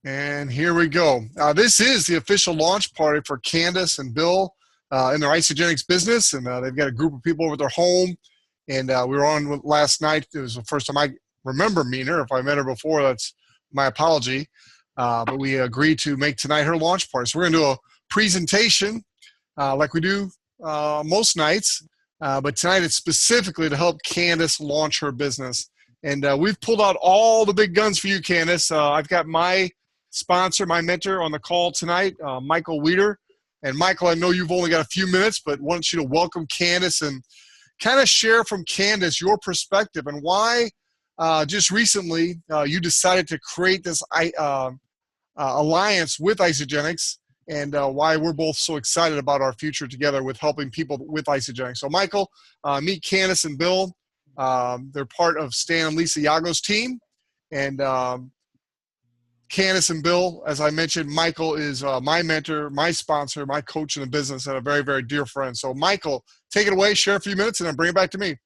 And here we go. This is the official launch party for Candace and Bill in their Isagenix business. And they've got a group of people over at their home. And we were on last night. It was the first time I remember meeting her. If I met her before, that's my apology. But we agreed to make tonight her launch party. So we're going to do a presentation like we do most nights. But tonight it's specifically to help Candace launch her business. And we've pulled out all the big guns for you, Candace. I've got my sponsor, my mentor on the call tonight, Michael Wiedder. And Michael, I know you've only got a few minutes, but want you to welcome Candace and kind of share from Candace your perspective and why just recently you decided to create this alliance with Isagenix and why we're both so excited about our future together with helping people with Isagenix. So Michael, meet Candace and Bill. They're part of Stan and Lisa Yago's team. And Candace and Bill, as I mentioned, Michael is my mentor, my sponsor, my coach in the business, and a very, very dear friend. So Michael, take it away, share a few minutes, and then bring it back to me.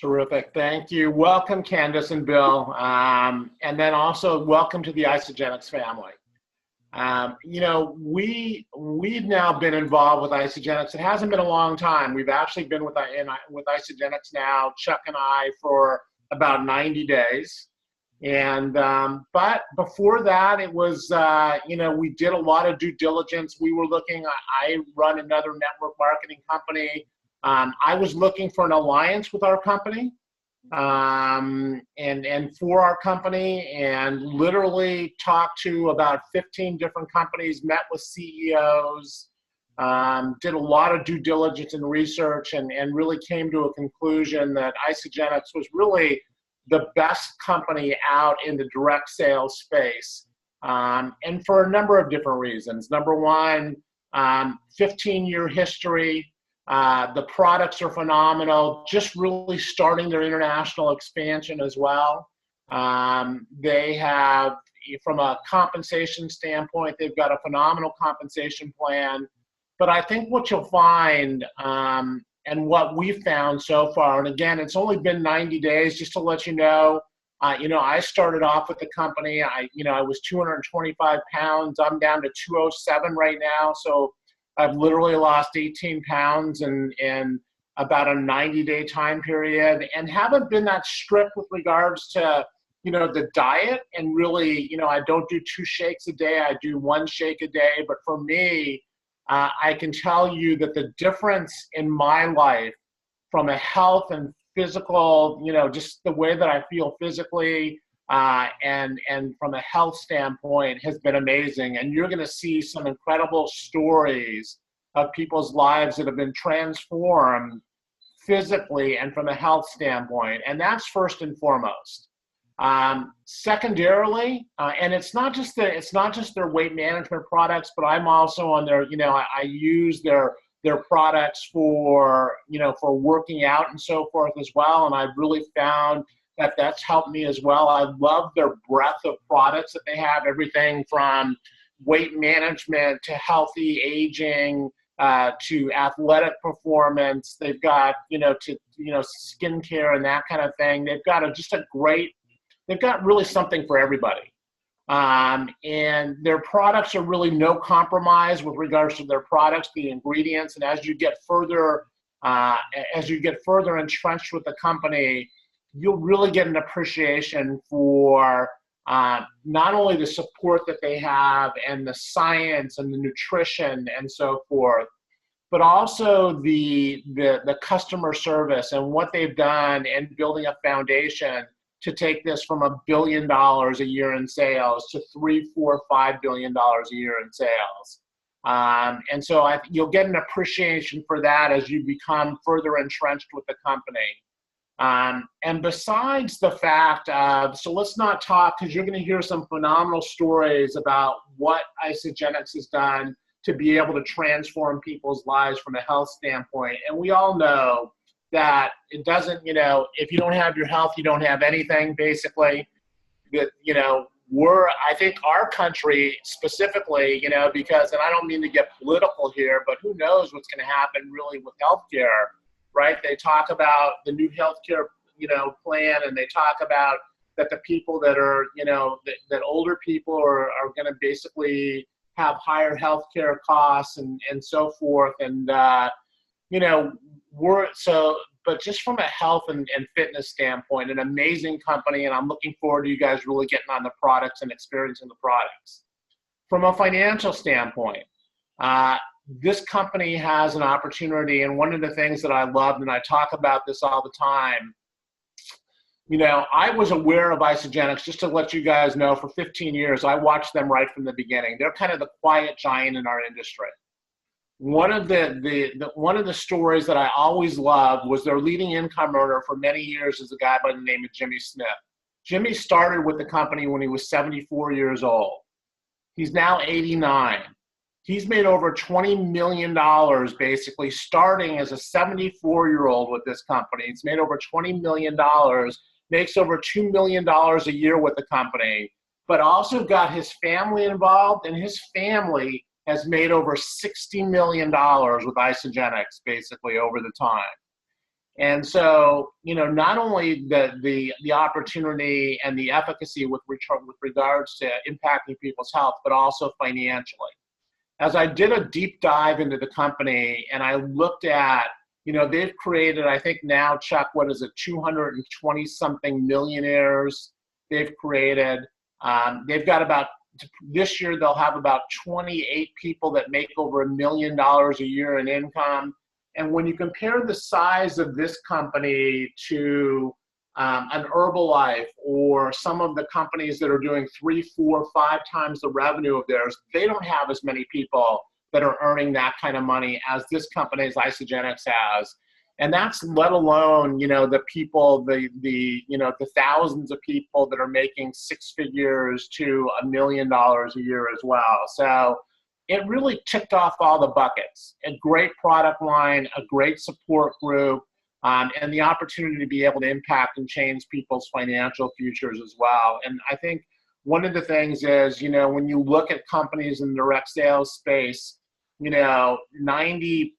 Terrific. Thank you. Welcome, Candace and Bill. And then also welcome to the Isagenix family. You know, we've now been involved with Isagenix. It hasn't been a long time. We've actually been with Isagenix now, Chuck and I, for about 90 days. And but before that, it was, you know, we did a lot of due diligence. We were looking, I run another network marketing company. I was looking for an alliance with our company and for our company, and literally talked to about 15 different companies, met with CEOs, did a lot of due diligence and research, and really came to a conclusion that Isagenix was really the best company out in the direct sales space, and for a number of different reasons. Number one, 15-year history. The products are phenomenal, just really starting their international expansion as well. They have, from a compensation standpoint, they've got a phenomenal compensation plan. But I think what you'll find, and what we've found so far, and again, it's only been 90 days, just to let you know, I started off with the company. I was 225 pounds. I'm down to 207 right now. So I've literally lost 18 pounds in about a 90-day time period, and haven't been that strict with regards to, the diet. And really, I don't do 2 shakes a day. I do 1 shake a day. But for me, I can tell you that the difference in my life from a health and physical, just the way that I feel physically, and from a health standpoint has been amazing. And you're going to see some incredible stories of people's lives that have been transformed physically and from a health standpoint. And that's first and foremost. Secondarily, and it's not just their weight management products, but I'm also on their, I use their products for working out and so forth as well. And I've really found that that's helped me as well. I love their breadth of products that they have, everything from weight management to healthy aging, to athletic performance. They've got, skincare and that kind of thing. They've got they've got really something for everybody. And their products are really no compromise with regards to their products, the ingredients. And as you get further entrenched with the company, you'll really get an appreciation for not only the support that they have and the science and the nutrition and so forth, but also the customer service and what they've done in building a foundation to take this from $1 billion a year in sales to $3, $4, $5 billion a year in sales. And so you'll get an appreciation for that as you become further entrenched with the company. And besides the fact of, so let's not talk, because you're going to hear some phenomenal stories about what Isagenix has done to be able to transform people's lives from a health standpoint. And we all know that it doesn't, if you don't have your health, you don't have anything, basically. That, I think our country specifically, because, and I don't mean to get political here, but who knows what's going to happen really with healthcare, right? They talk about the new healthcare, plan, and they talk about that the people that are, that older people are going to basically have higher healthcare costs and so forth. And, but just from a health and fitness standpoint, an amazing company. And I'm looking forward to you guys really getting on the products and experiencing the products. From a financial standpoint, this company has an opportunity. And one of the things that I loved, and I talk about this all the time, I was aware of Isagenix, just to let you guys know, for 15 years. I watched them right from the beginning. They're kind of the quiet giant in our industry. One of the stories that I always loved was their leading income earner for many years is a guy by the name of Jimmy Smith. Jimmy started with the company when he was 74 years old. He's now 89. He's made over $20 million basically starting as a 74-year-old with this company. He's made over $20 million, makes over $2 million a year with the company, but also got his family involved, and his family has made over $60 million with Isagenix basically over the time. And so, not only the opportunity and the efficacy with regards to impacting people's health, but also financially. As I did a deep dive into the company and I looked at, they've created, I think now, Chuck, 220 something millionaires they've created. They've got about, this year they'll have about 28 people that make over $1 million a year in income. And when you compare the size of this company to an Herbalife or some of the companies that are doing 3, 4, 5 times the revenue of theirs, they don't have as many people that are earning that kind of money as this company, as Isagenix has. And that's let alone, the people, the thousands of people that are making 6 figures to $1 million a year as well. So it really ticked off all the buckets. A great product line, a great support group, and the opportunity to be able to impact and change people's financial futures as well. And I think one of the things is, when you look at companies in the direct sales space, 95%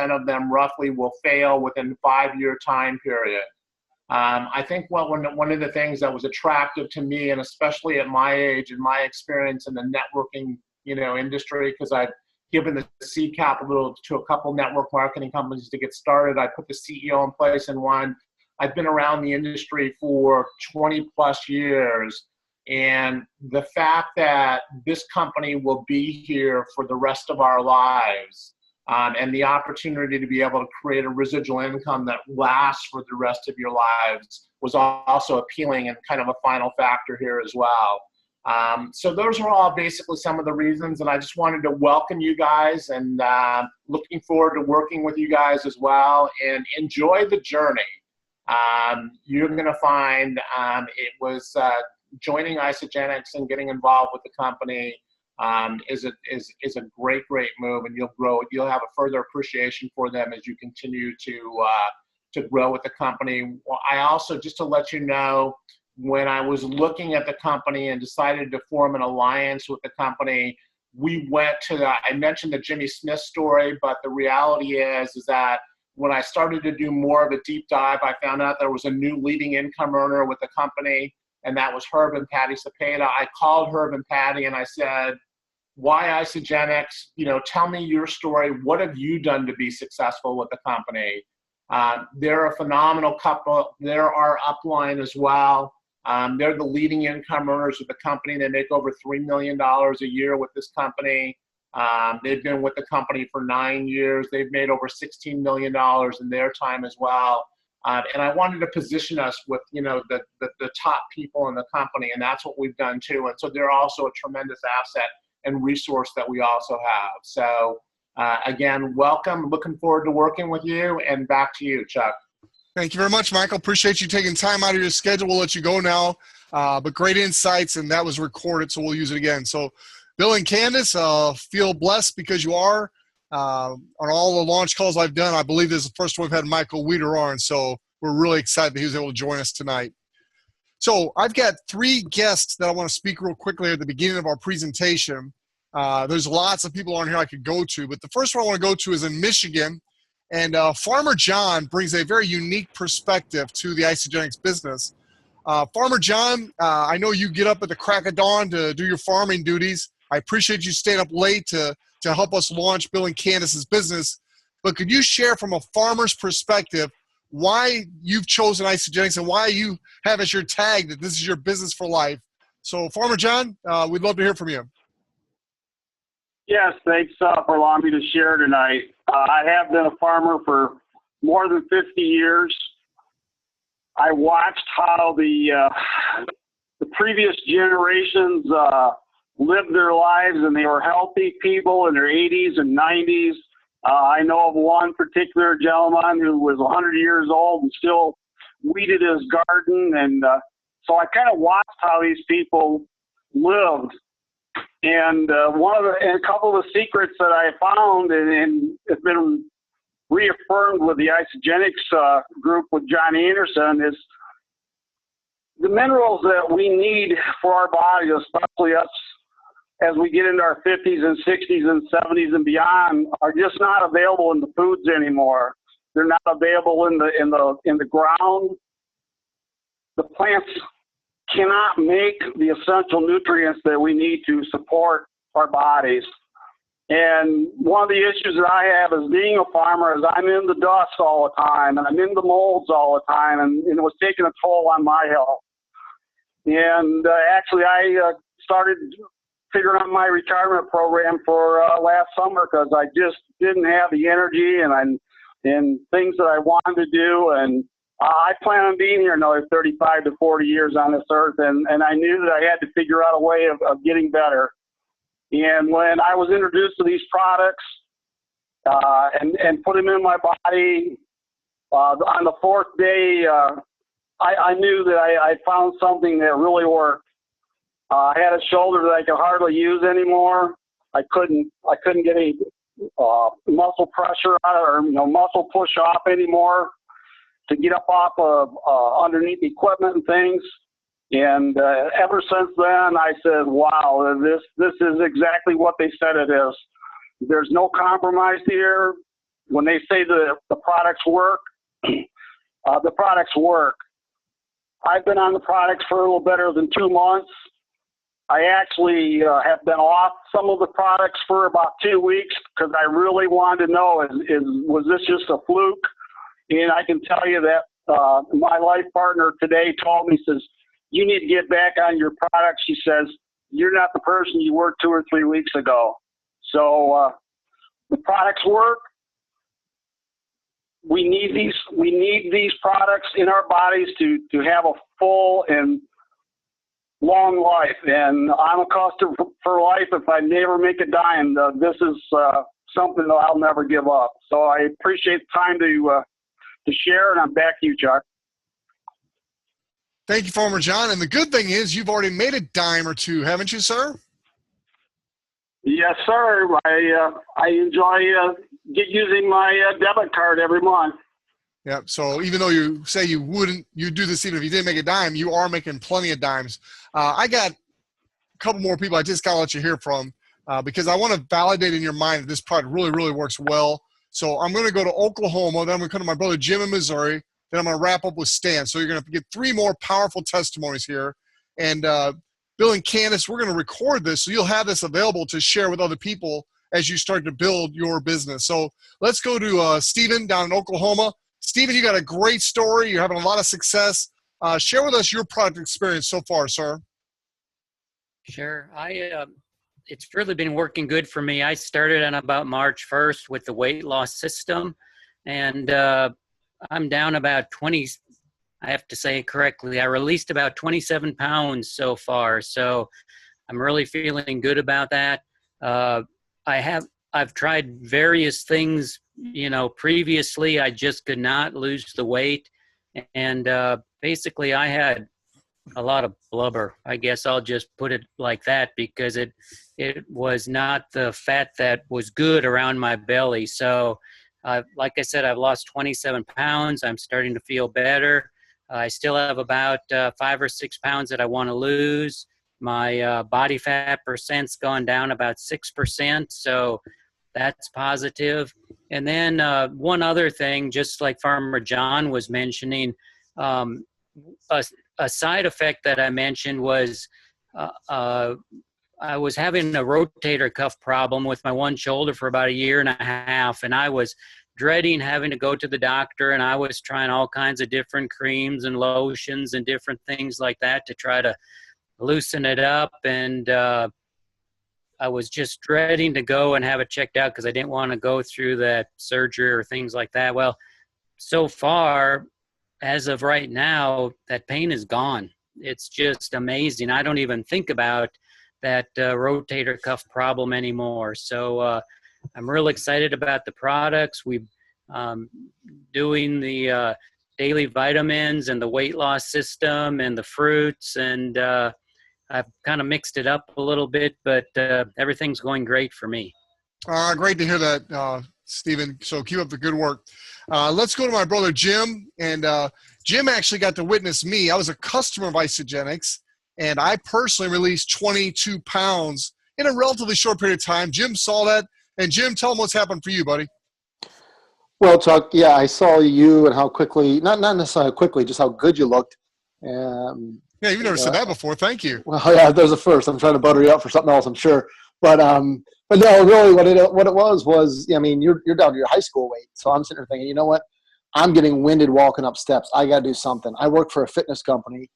of them roughly will fail within a 5-year time period. I think one of the things that was attractive to me, and especially at my age and my experience in the networking industry, because I've given the seed capital to a couple network marketing companies to get started. I put the CEO in place in one. I've been around the industry for 20 plus years. And the fact that this company will be here for the rest of our lives, and the opportunity to be able to create a residual income that lasts for the rest of your lives was also appealing and kind of a final factor here as well. So those are all basically some of the reasons, and I just wanted to welcome you guys and looking forward to working with you guys as well, and enjoy the journey. You're going to find it was joining Isagenix and getting involved with the company is a great move, and you'll have a further appreciation for them as you continue to grow with the company. Well, I also, just to let you know, when I was looking at the company and decided to form an alliance with the company, we went to I mentioned the Jimmy Smith story, but the reality is that when I started to do more of a deep dive, I found out there was a new leading income earner with the company, and that was Herb and Patty Cepeda. I called Herb and Patty and I said, why Isagenix? Tell me your story. What have you done to be successful with the company? They're a phenomenal couple. They're our upline as well. They're the leading income earners of the company. They make over $3 million a year with this company. They've been with the company for 9 years. They've made over $16 million in their time as well. And I wanted to position us with, the top people in the company, and that's what we've done too. And so they're also a tremendous asset and resource that we also have. So again, welcome. Looking forward to working with you, and back to you, Chuck. Thank you very much, Michael. Appreciate you taking time out of your schedule. We'll let you go now. But great insights, and that was recorded, so we'll use it again. So Bill and Candace, feel blessed because you are. On all the launch calls I've done, I believe this is the first one we've had Michael Wiedder on, so we're really excited that he was able to join us tonight. So I've got 3 guests that I want to speak real quickly at the beginning of our presentation. There's lots of people on here I could go to, but the first one I want to go to is in Michigan. And Farmer John brings a very unique perspective to the Isagenix business. Farmer John, I know you get up at the crack of dawn to do your farming duties. I appreciate you staying up late to help us launch Bill and Candace's business. But could you share from a farmer's perspective why you've chosen Isagenix and why you have as your tag that this is your business for life? So, Farmer John, we'd love to hear from you. Yes, thanks for allowing me to share tonight. I have been a farmer for more than 50 years. I watched how the previous generations lived their lives, and they were healthy people in their 80s and 90s. I know of one particular gentleman who was 100 years old and still weeded his garden, and so I kind of watched how these people lived. And a couple of the secrets that I found, and it's been reaffirmed with the Isagenix group with John Anderson, is the minerals that we need for our body, especially us as we get into our 50s and 60s and 70s and beyond, are just not available in the foods anymore. They're not available in the ground. The plants cannot make the essential nutrients that we need to support our bodies. And one of the issues that I have as being a farmer is I'm in the dust all the time, and I'm in the molds all the time, and it was taking a toll on my health. And actually, I started figuring out my retirement program for last summer because I just didn't have the energy and things that I wanted to do. And I plan on being here another 35 to 40 years on this earth, and I knew that I had to figure out a way of getting better. And when I was introduced to these products and put them in my body, on the fourth day, I knew that I found something that really worked. I had a shoulder that I could hardly use anymore. I couldn't get any muscle pressure out or muscle push off anymore to get up off of underneath equipment and things. And ever since then, I said, wow, this is exactly what they said it is. There's no compromise here. When they say the products work, the products work. I've been on the products for a little better than 2 months. I actually have been off some of the products for about 2 weeks because I really wanted to know, was this just a fluke? And I can tell you that my life partner today told me, says, you need to get back on your products. She says, you're not the person you were 2 or 3 weeks ago. So the products work. We need these products in our bodies to have a full and long life. And I'm a customer for life. If I never make a dime, this is something that I'll never give up. So I appreciate the time to share, and I'm back to you, Chuck. Thank you, Farmer John. And the good thing is you've already made a dime or two, haven't you, sir? Yes, sir. I enjoy using my debit card every month. Yeah. So even though you say you do this even if you didn't make a dime, you are making plenty of dimes. I got a couple more people I just got to let you hear from because I want to validate in your mind that this product really, really works well. So I'm going to go to Oklahoma. Then I'm going to come to my brother Jim in Missouri. Then I'm going to wrap up with Stan. So you're going to get 3 more powerful testimonies here. And Bill and Candace, we're going to record this, so you'll have this available to share with other people as you start to build your business. So let's go to Stephen down in Oklahoma. Stephen, you got a great story. You're having a lot of success. Share with us your product experience so far, sir. Sure. It's really been working good for me. I started on about March 1st with the weight loss system, and I'm down about 20, I have to say it correctly. I released about 27 pounds so far, so I'm really feeling good about that. I've tried various things, previously. I just could not lose the weight, and basically I had a lot of blubber. I guess I'll just put it like that because it was not the fat that was good around my belly. So like I said, I've lost 27 pounds. I'm starting to feel better. I still have about 5 or 6 pounds that I want to lose. My body fat percent's gone down about 6%, so that's positive. And then one other thing, just like Farmer John was mentioning, a side effect that I mentioned was I was having a rotator cuff problem with my one shoulder for about a year and a half, and I was dreading having to go to the doctor, and I was trying all kinds of different creams and lotions and different things like that to try to loosen it up. And I was just dreading to go and have it checked out because I didn't want to go through that surgery or things like that. Well, so far, as of right now, that pain is gone. It's just amazing. I don't even think about that rotator cuff problem anymore. So I'm real excited about the products. We've doing the daily vitamins and the weight loss system and the fruits, and I've kind of mixed it up a little bit, but everything's going great for me. Great to hear that, Stephen. So keep up the good work. Let's go to my brother, Jim. And Jim actually got to witness me. I was a customer of Isagenix, and I personally released 22 pounds in a relatively short period of time. Jim saw that. And Jim, tell him what's happened for you, buddy. Well, Chuck, yeah, I saw you and how quickly, not necessarily how quickly, just how good you looked. Yeah, you've never said that before. Thank you. Well, yeah, there's a first. I'm trying to butter you up for something else, I'm sure. But no, really, what it was, I mean, you're down to your high school weight. So I'm sitting there thinking, you know what? I'm getting winded walking up steps. I got to do something. I work for a fitness company.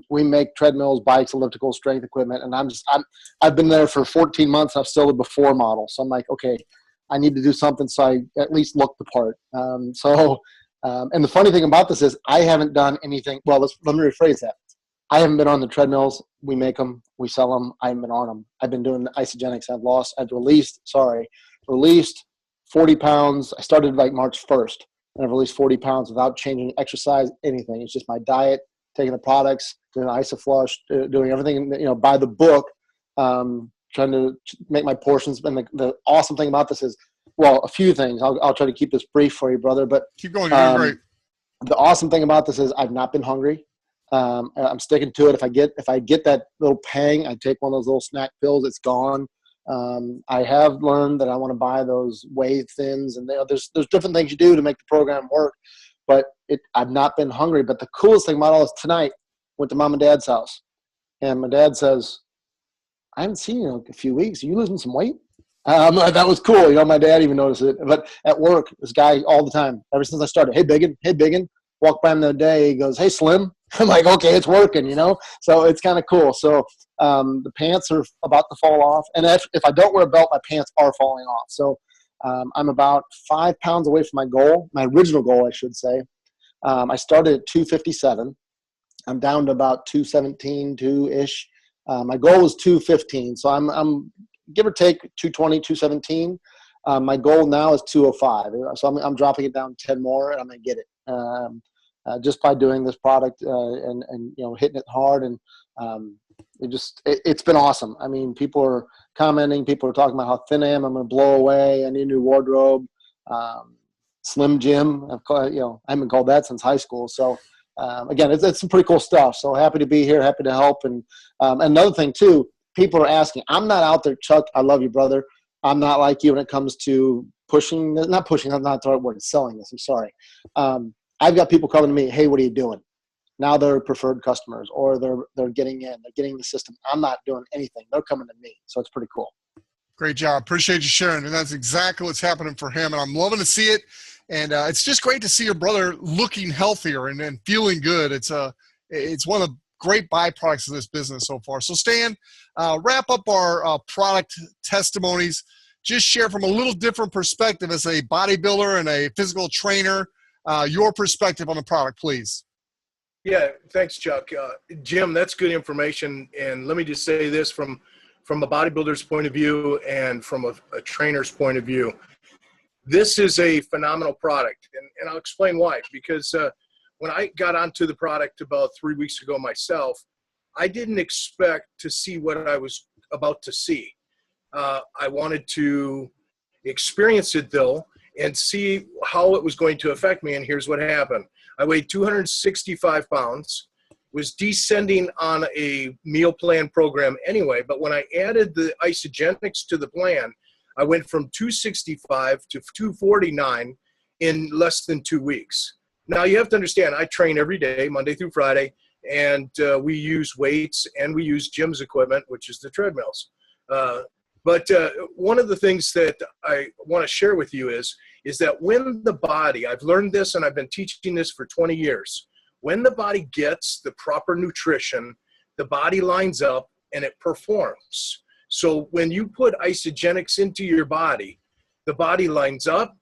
We make treadmills, bikes, elliptical, strength equipment, and I've been there for 14 months. I'm still the before model. So I'm like, okay, I need to do something so I at least look the part. And the funny thing about this is I haven't done anything. Well, let me rephrase that. I haven't been on the treadmills. We make them, we sell them. I haven't been on them. I've been doing the Isagenix. I've released 40 pounds. I started like March 1st, and I've released 40 pounds without changing exercise, anything. It's just my diet, taking the products, doing IsoFlush, doing everything, by the book, trying to make my portions. And the awesome thing about this is, well, a few things. I'll try to keep this brief for you, brother. But keep going. You're doing great. The awesome thing about this is I've not been hungry. I'm sticking to it. If I get that little pang, I take one of those little snack pills. It's gone. I have learned that I want to buy those whey thins, and there's different things you do to make the program work. But I've not been hungry. But the coolest thing about all this, tonight, went to mom and dad's house, and my dad says, "I haven't seen you in a few weeks. Are you losing some weight?" That was cool. My dad even noticed it. But at work, this guy all the time, ever since I started, "Hey, Biggin." Walked by him the other day. He goes, "Hey, Slim." I'm like, okay, it's working, So it's kind of cool. So the pants are about to fall off. And if I don't wear a belt, my pants are falling off. So I'm about 5 pounds away from my goal, my original goal, I should say. I started at 257. I'm down to about 217, 2-ish. My goal is 215. So I'm give or take 220, 217. My goal now is 205. So I'm dropping it down 10 more, and I'm going to get it. Just by doing this product and hitting it hard, and it's been awesome. I mean, people are commenting, people are talking about how thin I am. I'm going to blow away. I need a new wardrobe. Slim Jim, I haven't called that since high school. So again, it's some pretty cool stuff. So happy to be here, happy to help. And another thing too, people are asking. I'm not out there, Chuck. I love you, brother. I'm not like you when it comes to not pushing. I'm not the right word. Selling this. I'm sorry. I've got people coming to me, "Hey, what are you doing?" Now they're preferred customers, or they're getting in, they're getting the system. I'm not doing anything. They're coming to me. So it's pretty cool. Great job. Appreciate you sharing. And that's exactly what's happening for him. And I'm loving to see it. And it's just great to see your brother looking healthier and feeling good. It's one of the great byproducts of this business so far. So Stan, wrap up our product testimonies. Just share from a little different perspective as a bodybuilder and a physical trainer, your perspective on the product, please. Yeah, thanks, Chuck. Jim, that's good information. And let me just say this from a bodybuilder's point of view and from a trainer's point of view. This is a phenomenal product, and I'll explain why. Because when I got onto the product about 3 weeks ago myself, I didn't expect to see what I was about to see. I wanted to experience it, though, and see how it was going to affect me, and here's what happened. I weighed 265 pounds, was descending on a meal plan program anyway, but when I added the Isagenix to the plan, I went from 265 to 249 in less than 2 weeks. Now, you have to understand, I train every day, Monday through Friday, and we use weights, and we use Jim's equipment, which is the treadmills. But one of the things that I want to share with you is that when the body, I've learned this and I've been teaching this for 20 years, when the body gets the proper nutrition, the body lines up and it performs. So when you put Isagenix into your body, the body lines up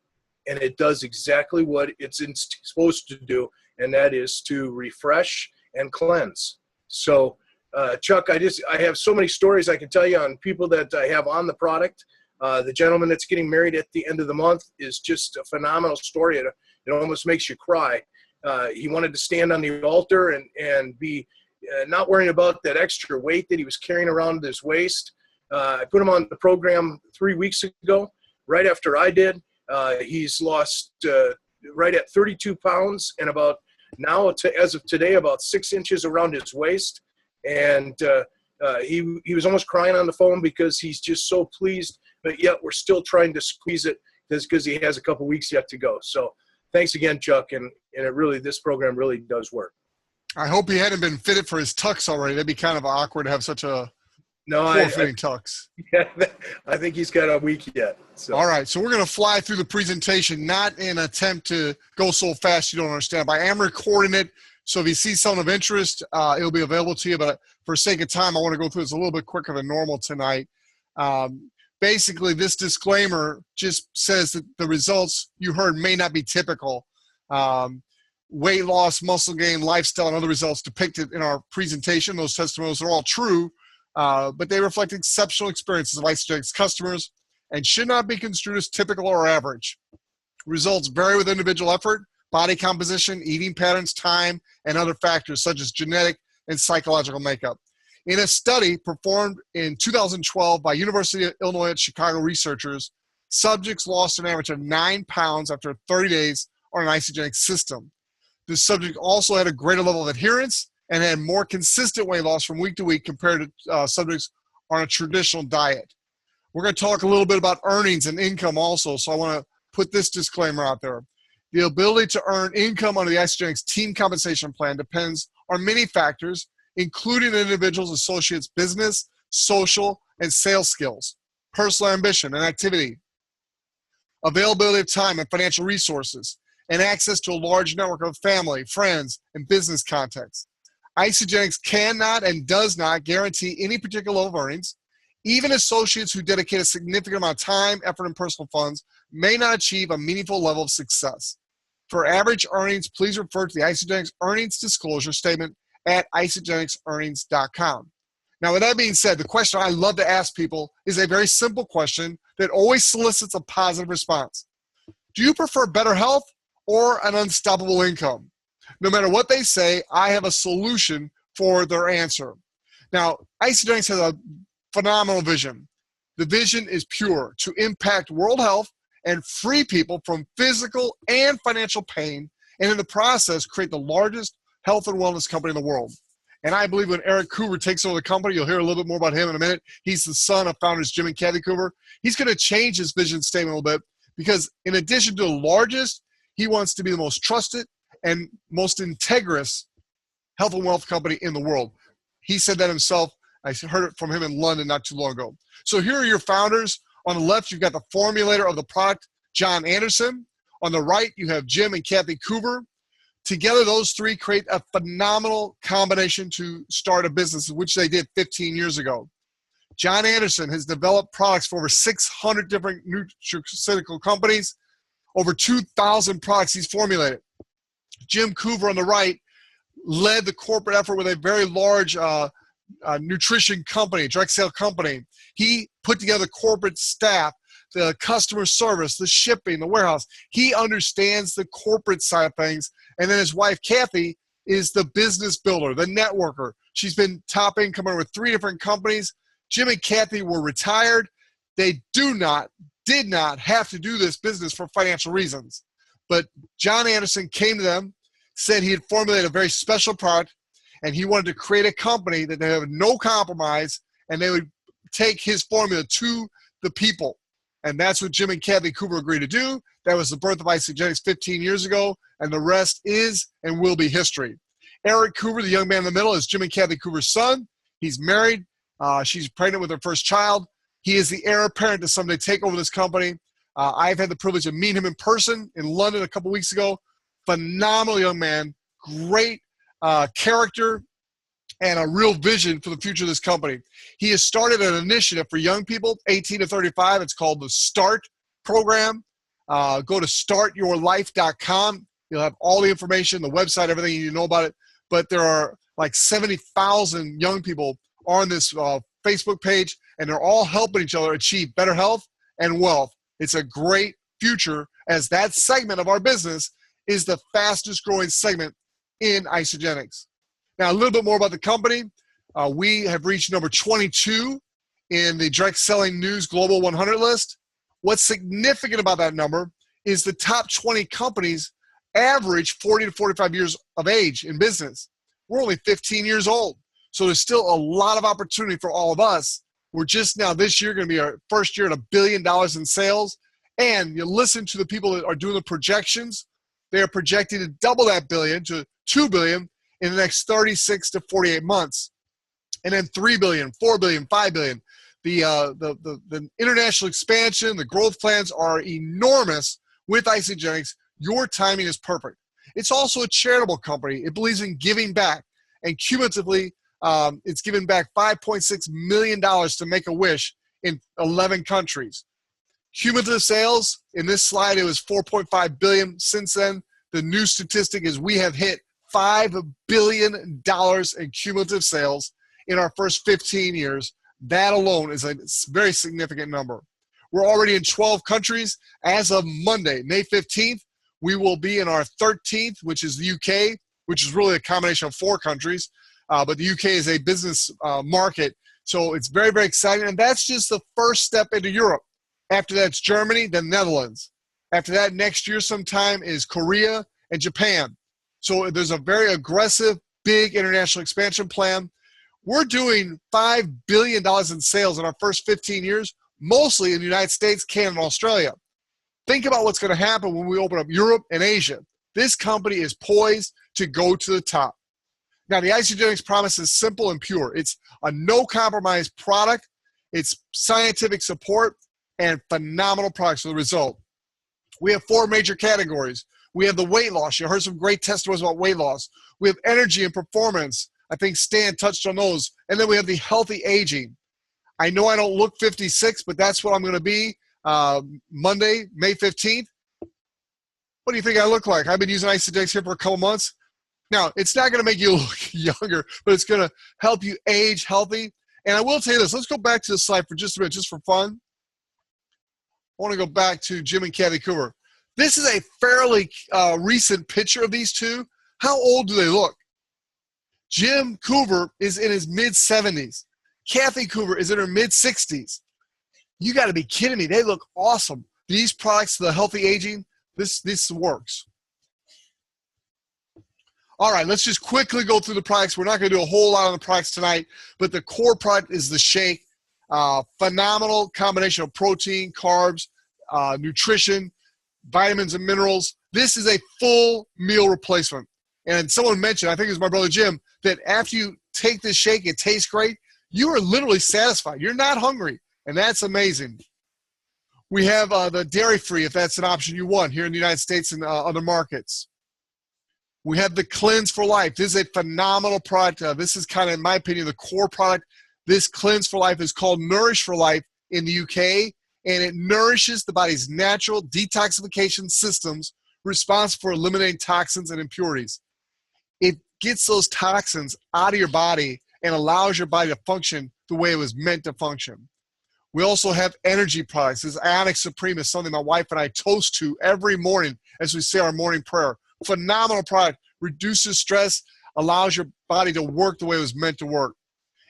and it does exactly what it's supposed to do, and that is to refresh and cleanse. So Chuck, I have so many stories I can tell you on people that I have on the product. The gentleman that's getting married at the end of the month is just a phenomenal story. It almost makes you cry. He wanted to stand on the altar and be not worrying about that extra weight that he was carrying around his waist. I put him on the program 3 weeks ago, right after I did. He's lost right at 32 pounds and about now, as of today, about 6 inches around his waist. And he was almost crying on the phone because he's just so pleased, but yet we're still trying to squeeze it because he has a couple weeks yet to go. So thanks again, Chuck. And this program really does work. I hope he hadn't been fitted for his tux already. That'd be kind of awkward to have such a poor fitting tux. Yeah, I think he's got a week yet. So. All right. So we're going to fly through the presentation, not in an attempt to go so fast you don't understand. But I am recording it. So if you see something of interest, it'll be available to you. But for sake of time, I want to go through this a little bit quicker than normal tonight. Basically, this disclaimer just says that the results you heard may not be typical. Weight loss, muscle gain, lifestyle, and other results depicted in our presentation, those testimonials are all true, but they reflect exceptional experiences of Isagenix customers and should not be construed as typical or average. Results vary with individual effort, body composition, eating patterns, time, and other factors such as genetic and psychological makeup. In a study performed in 2012 by University of Illinois at Chicago researchers, subjects lost an average of 9 pounds after 30 days on an Isagenix system. The subject also had a greater level of adherence and had more consistent weight loss from week to week compared to subjects on a traditional diet. We're going to talk a little bit about earnings and income also, so I want to put this disclaimer out there. The ability to earn income under the Isagenix team compensation plan depends on many factors, including an individual's associate's business, social, and sales skills, personal ambition and activity, availability of time and financial resources, and access to a large network of family, friends, and business contacts. Isagenix cannot and does not guarantee any particular level of earnings. Even associates who dedicate a significant amount of time, effort, and personal funds may not achieve a meaningful level of success. For average earnings, please refer to the Isagenix earnings disclosure statement at isagenixearnings.com. Now, with that being said, the question I love to ask people is a very simple question that always solicits a positive response. Do you prefer better health or an unstoppable income? No matter what they say, I have a solution for their answer. Now, Isagenix has a phenomenal vision. The vision is pure: to impact world health and free people from physical and financial pain, and in the process, create the largest health and wellness company in the world. And I believe when Eric Coover takes over the company, you'll hear a little bit more about him in a minute. He's the son of founders Jim and Kathy Coover. He's going to change his vision statement a little bit because in addition to the largest, he wants to be the most trusted and most integrous health and wealth company in the world. He said that himself. I heard it from him in London not too long ago. So here are your founders. On the left, you've got the formulator of the product, John Anderson. On the right, you have Jim and Kathy Coover. Together, those three create a phenomenal combination to start a business, which they did 15 years ago. John Anderson has developed products for over 600 different nutraceutical companies, over 2,000 products he's formulated. Jim Coover on the right led the corporate effort with a very large nutrition company, direct sale company. He put together corporate staff, the customer service, the shipping, the warehouse. He understands the corporate side of things. And then his wife, Kathy, is the business builder, the networker. She's been top income with 3 different companies. Jim and Kathy were retired. They did not have to do this business for financial reasons. But John Anderson came to them, said he had formulated a very special product, and he wanted to create a company that they have no compromise, and they would take his formula to the people. And that's what Jim and Kathy Coover agreed to do. That was the birth of Isagenix 15 years ago, and the rest is and will be history. Eric Coover, the young man in the middle, is Jim and Kathy Coover's son. He's married. She's pregnant with her first child. He is the heir apparent to someday take over this company. I've had the privilege of meeting him in person in London a couple weeks ago. Phenomenal young man, great character, and a real vision for the future of this company. He has started an initiative for young people, 18 to 35. It's called the START program. Go to startyourlife.com. You'll have all the information, the website, everything you know about it. But there are like 70,000 young people on this Facebook page, and they're all helping each other achieve better health and wealth. It's a great future, as that segment of our business is the fastest growing segment in Isagenix. Now, a little bit more about the company. We have reached number 22 in the Direct Selling News Global 100 list. What's significant about that number is the top 20 companies average 40 to 45 years of age in business. We're only 15 years old. So there's still a lot of opportunity for all of us. We're just now this year going to be our first year at $1 billion in sales. And you listen to the people that are doing the projections. They are projecting to double that billion to $2 billion in the next 36 to 48 months. And then $3 billion, $4 billion, $5 billion. The international expansion, the growth plans are enormous with Isagenix. Your timing is perfect. It's also a charitable company. It believes in giving back. And cumulatively, it's given back $5.6 million to Make-A-Wish in 11 countries. Cumulative sales, in this slide, it was $4.5 billion. Since then, the new statistic is we have hit $5 billion in cumulative sales in our first 15 years. That alone is a very significant number. We're already in 12 countries. As of Monday, May 15th, we will be in our 13th, which is the UK, which is really a combination of 4 countries. But the UK is a business market. So it's very, very exciting. And that's just the first step into Europe. After that, it's Germany, then Netherlands. After that, next year sometime is Korea and Japan. So there's a very aggressive, big international expansion plan. We're doing $5 billion in sales in our first 15 years, mostly in the United States, Canada, and Australia. Think about what's going to happen when we open up Europe and Asia. This company is poised to go to the top. Now, the Isagenix promise is simple and pure. It's a no-compromise product. It's scientific support and phenomenal products for the result. We have 4 major categories. We have the weight loss. You heard some great testimonies about weight loss. We have energy and performance. I think Stan touched on those. And then we have the healthy aging. I know I don't look 56, but that's what I'm going to be Monday, May 15th. What do you think I look like? I've been using Isagenix here for a couple months. Now, it's not going to make you look younger, but it's going to help you age healthy. And I will tell you this. Let's go back to the slide for just a minute, just for fun. I want to go back to Jim and Kathy Coover. This is a fairly recent picture of these two. How old do they look? Jim Coover is in his mid-70s. Kathy Coover is in her mid-60s. You got to be kidding me. They look awesome. These products, the healthy aging, this works. All right, let's just quickly go through the products. We're not going to do a whole lot on the products tonight, but the core product is the shake. Phenomenal combination of protein, carbs, nutrition, vitamins and minerals. This is a full meal replacement. And someone mentioned, I think it was my brother Jim, that after you take this shake, it tastes great. You are literally satisfied. You're not hungry, and that's amazing. We have the dairy-free, if that's an option you want, here in the United States and other markets. We have the Cleanse for Life. This is a phenomenal product. This is kind of, in my opinion, the core product. This Cleanse for Life is called Nourish for Life in the UK, and it nourishes the body's natural detoxification systems responsible for eliminating toxins and impurities. It gets those toxins out of your body and allows your body to function the way it was meant to function. We also have energy products. This Ionic Supreme is something my wife and I toast to every morning as we say our morning prayer. Phenomenal product. Reduces stress, allows your body to work the way it was meant to work.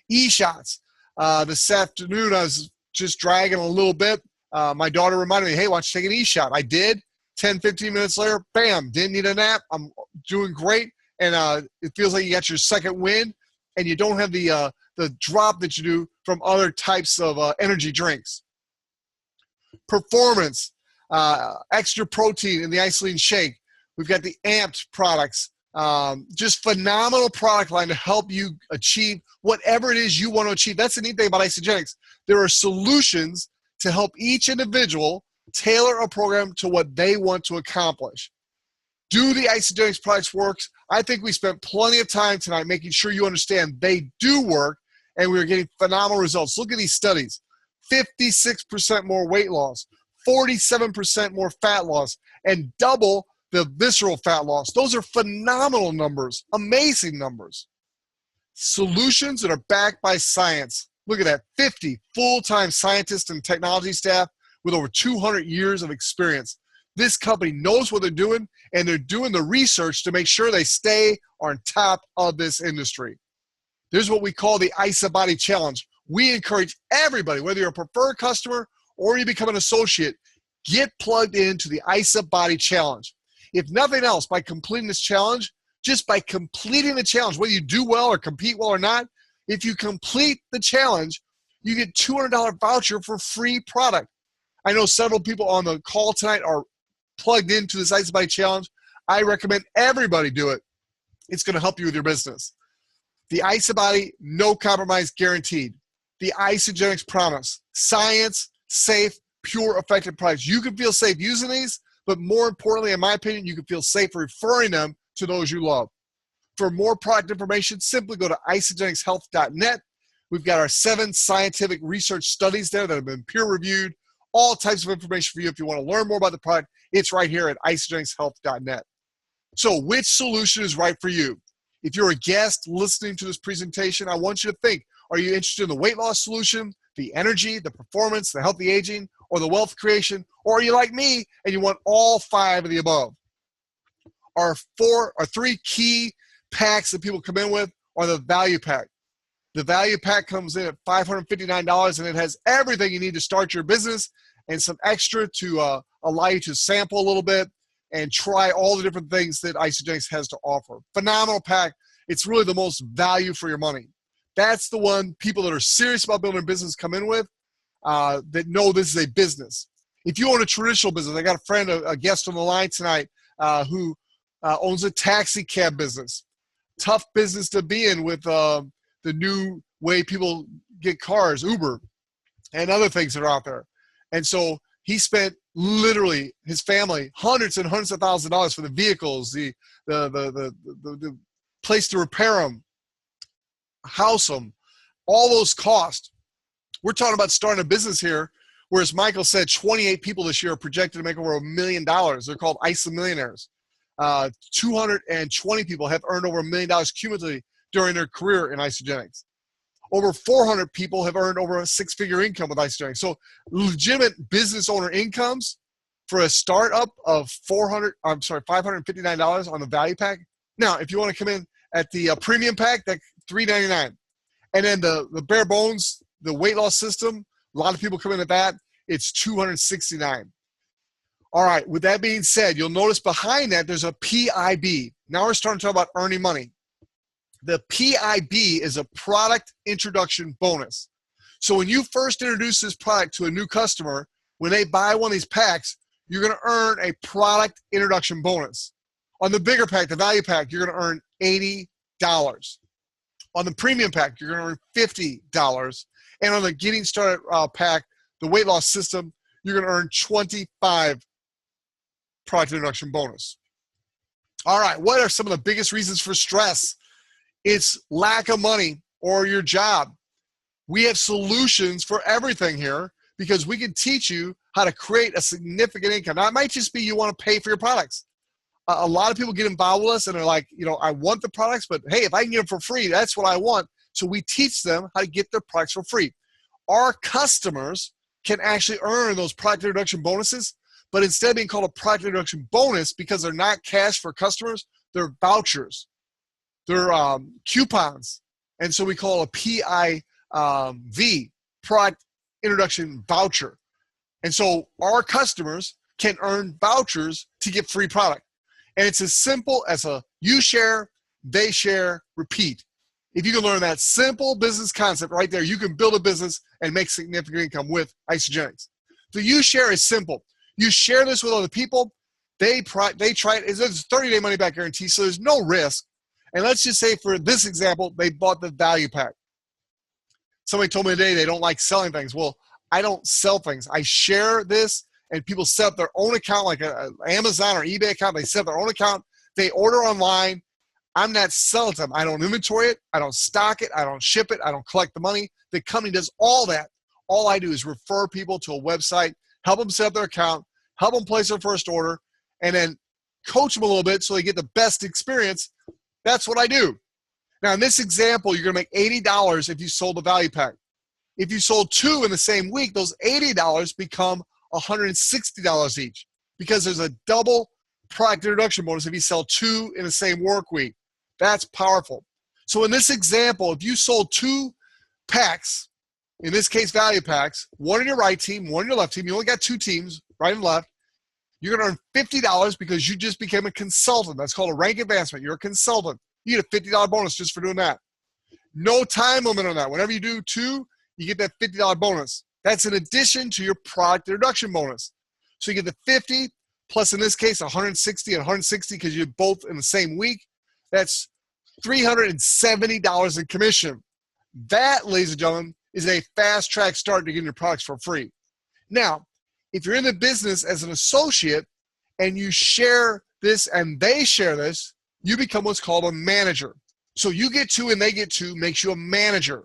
E-shots. This afternoon, I was just dragging a little bit. My daughter reminded me, hey, why don't you take an e-shot? I did. 10, 15 minutes later, bam, didn't need a nap. I'm doing great. And it feels like you got your second wind, and you don't have the drop that you do from other types of energy drinks. Performance. Extra protein in the Isolene shake. We've got the Amped products. Just phenomenal product line to help you achieve whatever it is you want to achieve. That's the neat thing about Isagenix. There are solutions to help each individual tailor a program to what they want to accomplish. Do the Isagenix products work? I think we spent plenty of time tonight making sure you understand they do work, and we're getting phenomenal results. Look at these studies. 56% more weight loss, 47% more fat loss, and double the visceral fat loss. Those are phenomenal numbers, amazing numbers. Solutions that are backed by science. Look at that, 50 full-time scientists and technology staff with over 200 years of experience. This company knows what they're doing, and they're doing the research to make sure they stay on top of this industry. There's what we call the IsaBody Challenge. We encourage everybody, whether you're a preferred customer or you become an associate, get plugged into the IsaBody Challenge. If nothing else, by completing this challenge, just by completing the challenge, whether you do well or compete well or not, if you complete the challenge, you get $200 voucher for free product. I know several people on the call tonight are plugged into this IsaBody Challenge. I recommend everybody do it. It's going to help you with your business. The IsaBody, no compromise guaranteed. The Isagenix promise, science, safe, pure, effective products. You can feel safe using these, but more importantly, in my opinion, you can feel safe referring them to those you love. For more product information, simply go to isagenixhealth.net. We've got our 7 scientific research studies there that have been peer-reviewed, all types of information for you. If you want to learn more about the product, it's right here at isagenixhealth.net. So which solution is right for you? If you're a guest listening to this presentation, I want you to think, are you interested in the weight loss solution, the energy, the performance, the healthy aging, or the wealth creation? Or are you like me and you want all 5 of the above? Our 3 key packs that people come in with are the value pack. The value pack comes in at $559, and it has everything you need to start your business and some extra to allow you to sample a little bit and try all the different things that Isagenix has to offer. Phenomenal pack. It's really the most value for your money. That's the one people that are serious about building a business come in with, that know this is a business. If you own a traditional business, I got a friend, a guest on the line tonight, who owns a taxi cab business. Tough business to be in with the new way people get cars, Uber, and other things that are out there. And so he spent literally, his family, hundreds and hundreds of thousands of dollars for the vehicles, the place to repair them, house them, all those costs. We're talking about starting a business here, whereas Michael said 28 people this year are projected to make over $1 million. They're called Isa Millionaires. 220 people have earned over $1 million cumulatively during their career in Isagenix. Over 400 people have earned over a 6-figure income with Isagenix. So legitimate business owner incomes for a startup of $559 on the value pack. Now, if you want to come in at the premium pack, that's $399. And then the bare bones, the weight loss system, a lot of people come in at that. It's $269. All right, with that being said, you'll notice behind that there's a PIB. Now we're starting to talk about earning money. The PIB is a product introduction bonus. So when you first introduce this product to a new customer, when they buy one of these packs, you're going to earn a product introduction bonus. On the bigger pack, the value pack, you're going to earn $80. On the premium pack, you're going to earn $50. And on the getting started pack, the weight loss system, you're going to earn $25 product introduction bonus. All right, what are some of the biggest reasons for stress? It's lack of money or your job. We have solutions for everything here because we can teach you how to create a significant income. Now, it might just be you want to pay for your products. A lot of people get involved with us and they're like, I want the products, but hey, if I can get them for free, that's what I want. So we teach them how to get their products for free. Our customers can actually earn those product introduction bonuses, but instead of being called a product introduction bonus, because they're not cash for customers, they're vouchers. They're coupons. And so we call a PIV, product introduction voucher. And so our customers can earn vouchers to get free product. And it's as simple as you share, they share, repeat. If you can learn that simple business concept right there, you can build a business and make significant income with Isagenix. The you share is simple. You share this with other people. They try it. It's a 30-day money-back guarantee, so there's no risk. And let's just say for this example, they bought the value pack. Somebody told me today they don't like selling things. Well, I don't sell things. I share this, and people set up their own account, like an Amazon or eBay account. They set up their own account. They order online. I'm not selling them. I don't inventory it. I don't stock it. I don't ship it. I don't collect the money. The company does all that. All I do is refer people to a website, help them set up their account, help them place their first order, and then coach them a little bit so they get the best experience. That's what I do. Now, in this example, you're going to make $80 if you sold the value pack. If you sold 2 in the same week, those $80 become $160 each because there's a double product introduction bonus if you sell 2 in the same work week. That's powerful. So in this example, if you sold 2 packs, in this case, value packs, one on your right team, one on your left team, you only got 2 teams, right and left, you're going to earn $50 because you just became a consultant. That's called a rank advancement. You're a consultant. You get a $50 bonus just for doing that. No time limit on that. Whenever you do 2, you get that $50 bonus. That's in addition to your product introduction bonus. So you get the 50 plus, in this case, 160 and 160 because you're both in the same week. That's $370 in commission. That, ladies and gentlemen, is a fast track start to getting your products for free. Now, if you're in the business as an associate and you share this and they share this, you become what's called a manager. So you get 2 and they get 2 makes you a manager.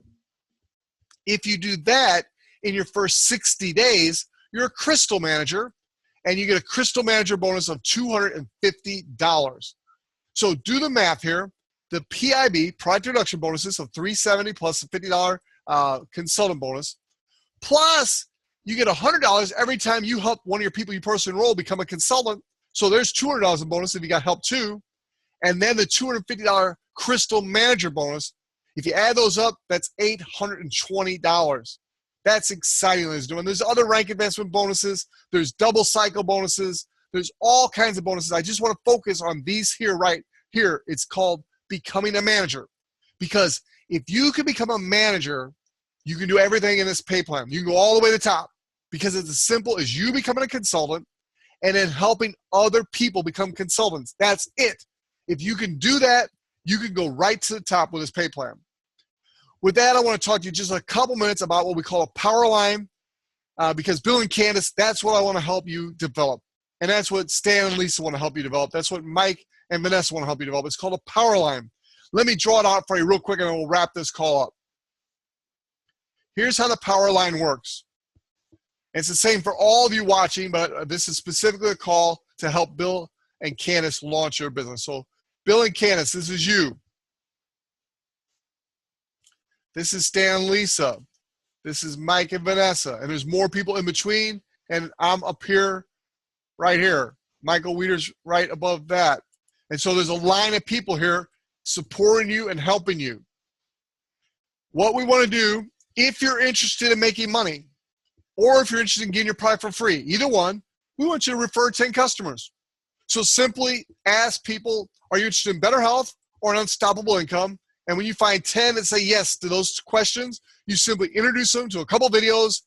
If you do that in your first 60 days, you're a crystal manager and you get a crystal manager bonus of $250. So do the math here. The PIB, product introduction bonuses of $370 plus a $50 consultant bonus, plus you get $100 every time you help one of your people you personally enroll become a consultant. So there's $200 in bonus if you got help too. And then the $250 crystal manager bonus, if you add those up, that's $820. That's exciting, ladies and gentlemen. There's other rank advancement bonuses. There's double cycle bonuses. There's all kinds of bonuses. I just want to focus on these here, right here. It's called becoming a manager. Because if you can become a manager, you can do everything in this pay plan. You can go all the way to the top because it's as simple as you becoming a consultant and then helping other people become consultants. That's it. If you can do that, you can go right to the top with this pay plan. With that, I want to talk to you just a couple minutes about what we call a power line because Bill and Candace, that's what I want to help you develop. And that's what Stan and Lisa want to help you develop. That's what Mike and Vanessa want to help you develop. It's called a power line. Let me draw it out for you real quick and then we'll wrap this call up. Here's how the power line works. It's the same for all of you watching, but this is specifically a call to help Bill and Candace launch your business. So Bill and Candace, this is you. This is Stan and Lisa. This is Mike and Vanessa. And there's more people in between. And I'm up here, right here. Michael Wiedder's right above that. And so there's a line of people here supporting you and helping you. What we want to do, if you're interested in making money, or if you're interested in getting your product for free, either one, we want you to refer 10 customers. So simply ask people, are you interested in better health or an unstoppable income? And when you find 10 that say yes to those questions, you simply introduce them to a couple videos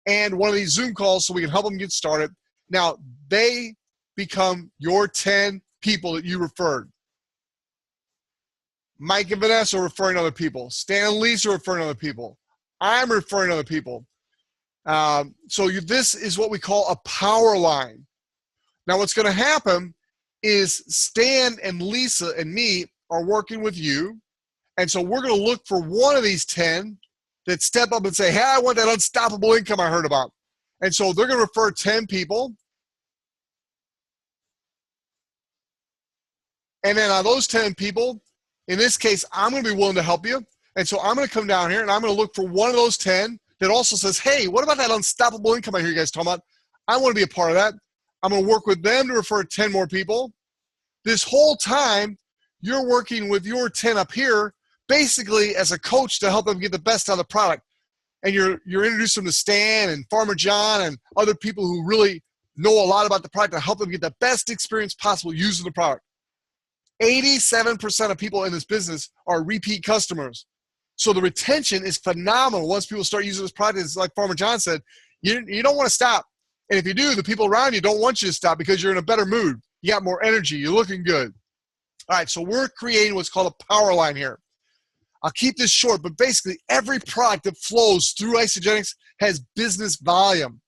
and one of these Zoom calls so we can help them get started. Now, they become your 10 people that you referred. Mike and Vanessa are referring other people. Stan and Lisa are referring other people. I'm referring other people. This is what we call a power line. Now, what's going to happen is Stan and Lisa and me are working with you. And so we're going to look for one of these 10 that step up and say, hey, I want that unstoppable income I heard about. And so they're going to refer 10 people. And then on those 10 people, in this case, I'm going to be willing to help you. And so I'm going to come down here and I'm going to look for one of those 10 that also says, hey, what about that unstoppable income I hear you guys talking about? I want to be a part of that. I'm going to work with them to refer 10 more people. This whole time, you're working with your 10 up here, basically as a coach to help them get the best out of the product. And you're introducing them to Stan and Farmer John and other people who really know a lot about the product to help them get the best experience possible using the product. 87% of people in this business are repeat customers. So the retention is phenomenal. Once people start using this product, it's like Farmer John said, you don't want to stop. And if you do, the people around you don't want you to stop because you're in a better mood. You got more energy. You're looking good. All right, so we're creating what's called a power line here. I'll keep this short, but basically every product that flows through Isagenix has business volume.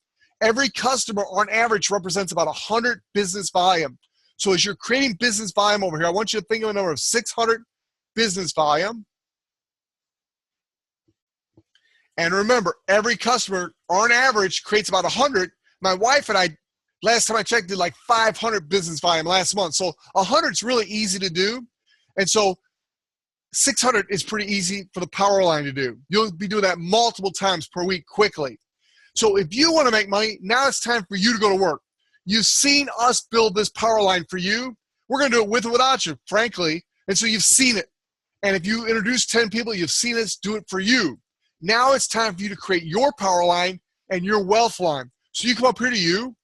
Every customer on average represents about 100 business volume. So as you're creating business volume over here, I want you to think of a number of 600 business volume. And remember, every customer on average creates about 100. My wife and I, last time I checked, did like 500 business volume last month. So 100 is really easy to do. And so 600 is pretty easy for the power line to do. You'll be doing that multiple times per week quickly. So if you want to make money, now it's time for you to go to work. You've seen us build this power line for you. We're going to do it with or without you, frankly. And so you've seen it. And if you introduce 10 people, you've seen us do it for you. Now it's time for you to create your power line and your wealth line. So you come up here to you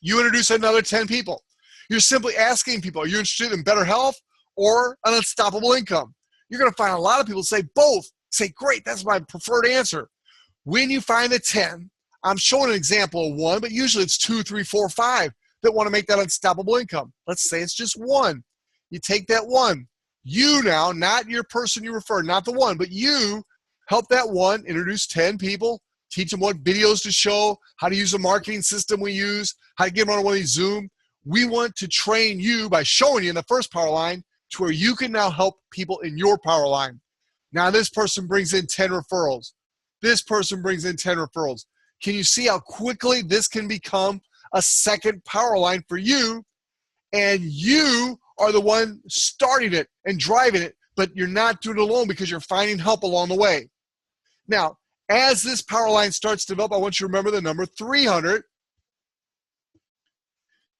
introduce another 10 people. You're simply asking people, are you interested in better health or an unstoppable income? You're going to find a lot of people say both. Say, great, that's my preferred answer. When you find the 10, I'm showing an example of one, but usually it's 2, 3, 4, 5 that want to make that unstoppable income. Let's say it's just one. You take that one. You now, not your person you refer, not the one, but you help that one introduce 10 people, teach them what videos to show, how to use the marketing system we use, how to get them on one of these Zoom. We want to train you by showing you in the first power line to where you can now help people in your power line. Now this person brings in 10 referrals. This person brings in 10 referrals. Can you see how quickly this can become a second power line for you? And you are the one starting it and driving it, but you're not doing it alone because you're finding help along the way. Now, as this power line starts to develop, I want you to remember the number 300,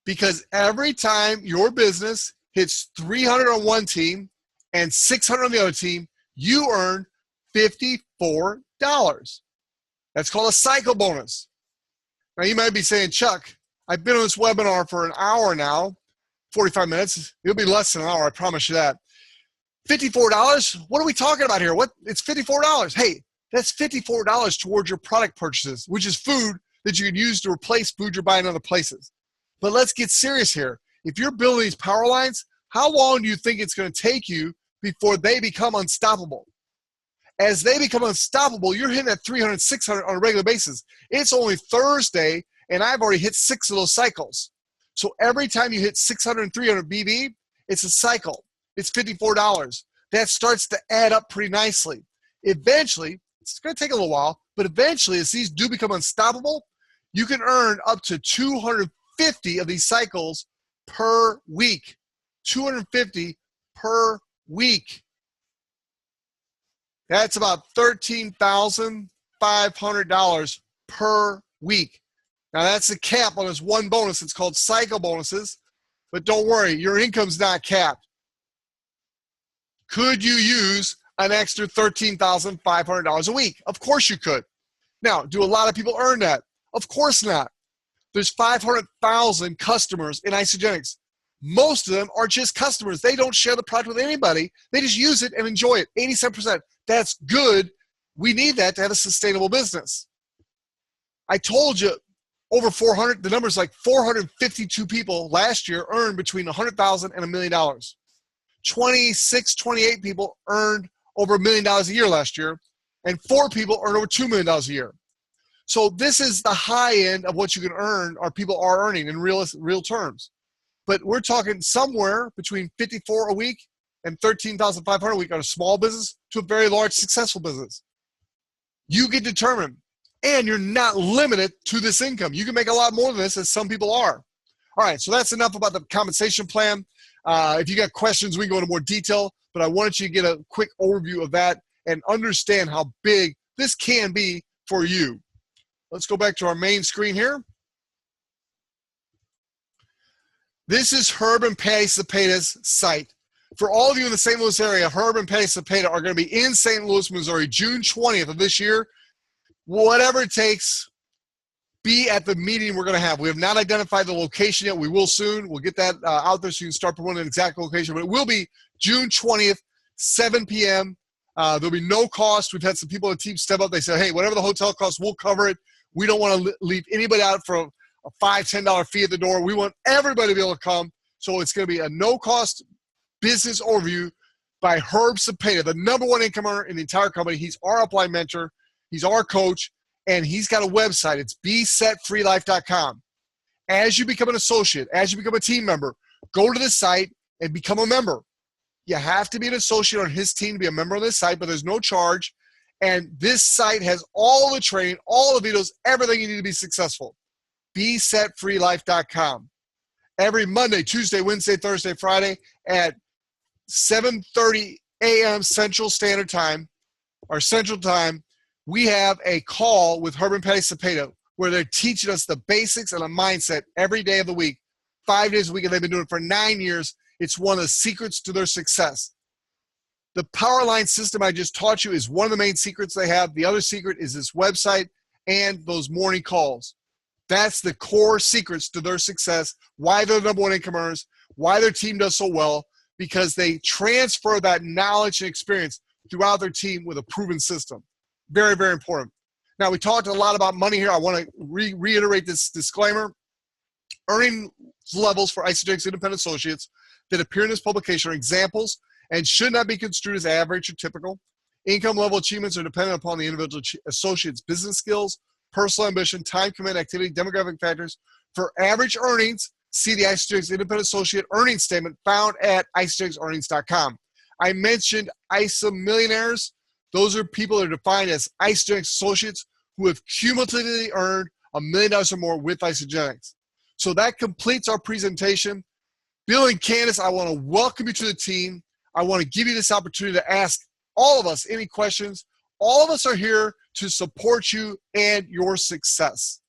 because every time your business hits 300 on one team and 600 on the other team, you earn $54. That's called a cycle bonus. Now you might be saying, Chuck, I've been on this webinar for an hour now, 45 minutes. It'll be less than an hour, I promise you that. $54? What are we talking about here? It's $54. Hey, that's $54 towards your product purchases, which is food that you can use to replace food you're buying other places. But let's get serious here. If you're building these power lines, how long do you think it's going to take you before they become unstoppable? As they become unstoppable, you're hitting at 300, 600 on a regular basis. It's only Thursday, and I've already hit 6 of those cycles. So every time you hit 600 and 300 BV, it's a cycle. It's $54. That starts to add up pretty nicely. Eventually, it's going to take a little while, but eventually, as these do become unstoppable, you can earn up to 250 of these cycles per week. 250 per week. That's about $13,500 per week. Now, that's the cap on this one bonus. It's called cycle bonuses. But don't worry, your income's not capped. Could you use an extra $13,500 a week? Of course you could. Now, do a lot of people earn that? Of course not. There's 500,000 customers in Isagenix. Most of them are just customers. They don't share the product with anybody. They just use it and enjoy it. 87%. That's good. We need that to have a sustainable business. I told you over 400, the number's like 452 people last year earned between $100,000 and $1 million. 26, 28 people earned over $1 million a year last year, and 4 people earned over $2 million a year. So this is the high end of what you can earn, or people are earning in real terms. But we're talking somewhere between 54 a week and 13,500 a week on a small business to a very large successful business. You can determine, and you're not limited to this income. You can make a lot more than this, as some people are. All right, so that's enough about the compensation plan. If you got questions, we can go into more detail, but I wanted you to get a quick overview of that and understand how big this can be for you. Let's go back to our main screen here. This is Herb and Patty Cepeda's site. For all of you in the St. Louis area, Herb and Patty Cepeda are going to be in St. Louis, Missouri, June 20th of this year. Whatever it takes, be at the meeting we're going to have. We have not identified the location yet. We will soon. We'll get that out there so you can start promoting an exact location. But it will be June 20th, 7 p.m. There'll be no cost. We've had some people on the team step up. They said, hey, whatever the hotel costs, we'll cover it. We don't want to leave anybody out for a $5, $10 fee at the door. We want everybody to be able to come. So it's going to be a no-cost business overview by Herb Cepeda, the #1 income earner in the entire company. He's our upline mentor. He's our coach, and he's got a website. It's besetfreelife.com. As you become an associate, as you become a team member, go to the site and become a member. You have to be an associate on his team to be a member of this site, but there's no charge. And this site has all the training, all the videos, everything you need to be successful. besetfreelife.com. Every Monday, Tuesday, Wednesday, Thursday, Friday at 7:30 a.m. Central Standard Time, or Central Time, we have a call with Herb and Patty Cepeda where they're teaching us the basics and a mindset every day of the week, 5 days a week, and they've been doing it for 9 years. It's one of the secrets to their success. The power line system I just taught you is one of the main secrets they have. The other secret is this website and those morning calls. That's the core secrets to their success, why they're the #1 income earners, why their team does so well, because they transfer that knowledge and experience throughout their team with a proven system. Very, very important. Now, we talked a lot about money here. I want to reiterate this disclaimer. Earning levels for Isagenix independent associates that appear in this publication are examples and should not be construed as average or typical. Income level achievements are dependent upon the individual associate's business skills, personal ambition, time commitment, activity, demographic factors. For average earnings, see the Isagenix Independent Associate Earnings Statement found at isagenixearnings.com. I mentioned ISA millionaires. Those are people that are defined as Isagenix associates who have cumulatively earned $1 million or more with Isagenix. So that completes our presentation. Bill and Candace, I want to welcome you to the team. I want to give you this opportunity to ask all of us any questions. All of us are here to support you and your success.